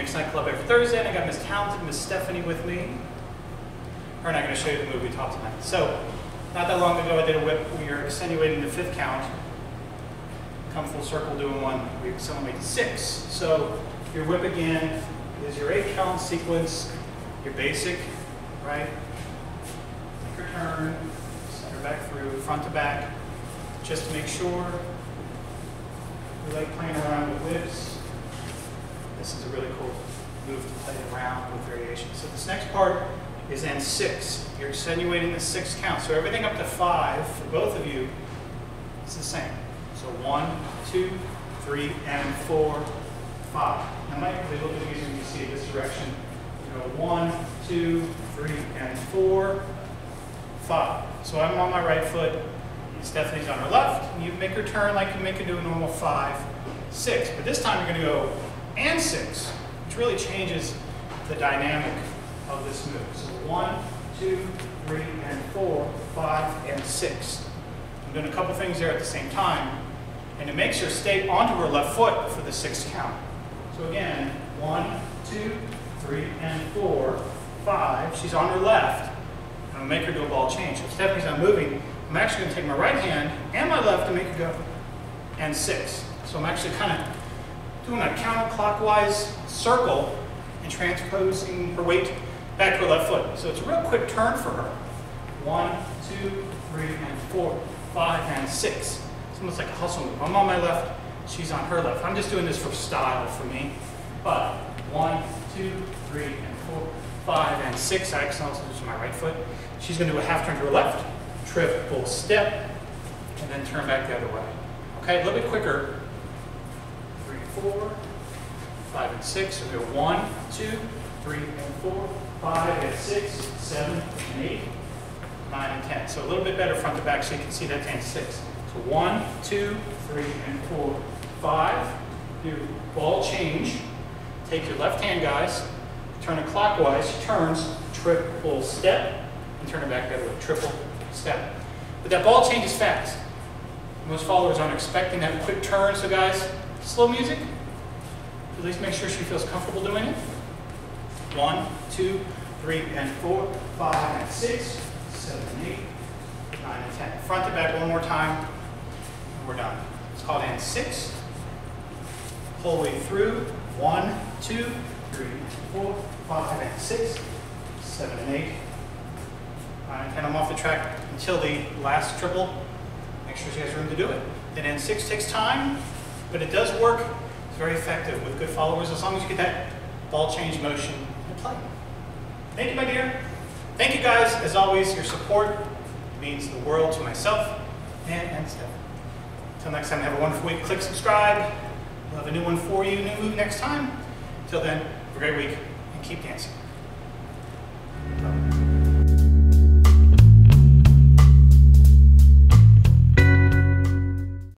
Phoenix Nightclub every Thursday, and I got Miss Talented, Miss Stephanie with me. Her and I are going to show you the move we taught tonight. So, not that long ago I did a whip. We are accentuating the 5th count. Come full circle doing one. We accentuate to 6. So, your whip again is your 8 count sequence, your basic, right? Take your turn, center back through, front to back, just to make sure. We like playing around with whips. This is a really cool move to play around with variations. So this next part is N6. You're accentuating the 6th count. So everything up to 5 for both of you is the same. So 1, 2, 3, and 4, 5. Now it might be a little bit easier when you see it this direction. You go 1, 2, 3, and 4, 5. So I'm on my right foot, and Stephanie's on her left, and you make her turn like you make her do a normal 5, 6. But this time you're going to go and 6, which really changes the dynamic of this move. So 1, 2, 3, and 4, 5, and 6. I'm doing a couple things there at the same time, and it makes her stay onto her left foot for the 6th count. So again, 1, 2, 3, and 4, 5. She's on her left. I'm going to make her do a ball change. So if Stephanie's not moving, I'm actually going to take my right hand and my left to make her go and 6. So I'm actually kind of doing a counterclockwise circle and transposing her weight back to her left foot. So it's a real quick turn for her. 1, 2, 3, and 4, 5, and 6. It's almost like a hustle move. I'm on my left, she's on her left. I'm just doing this for style for me. But 1, 2, 3, and 4, 5, and 6. I can also do my right foot. She's going to do a half turn to her left, triple step, and then turn back the other way. Okay, a little bit quicker. 4, 5, and 6. So go 1, 2, 3, and 4, 5, and 6, 7, and 8, 9, and 10. So a little bit better front to back so you can see that and 6. So 1, 2, 3, and 4, 5. Do ball change. Take your left hand, guys. Turn it clockwise. She turns, triple step, and turn it back the other way. Triple step. But that ball change is fast. Most followers aren't expecting that quick turn. So guys, slow music, at least make sure she feels comfortable doing it. 1, 2, 3, and 4, 5, and 6, 7, 8, 9, and 10. Front to back one more time, and we're done. It's called N6. Whole way through. 1, 2, 3, 4, 5, and 6, 7, and 8, 9, and 10. I'm off the track until the last triple. Make sure she has room to do it. Then N6 takes time. But it does work. It's very effective with good followers as long as you get that ball change motion in play. Thank you, my dear. Thank you, guys. As always, your support means the world to myself and Steph. Until next time, have a wonderful week. Click subscribe. We'll have a new one for you, new move next time. Until then, have a great week and keep dancing.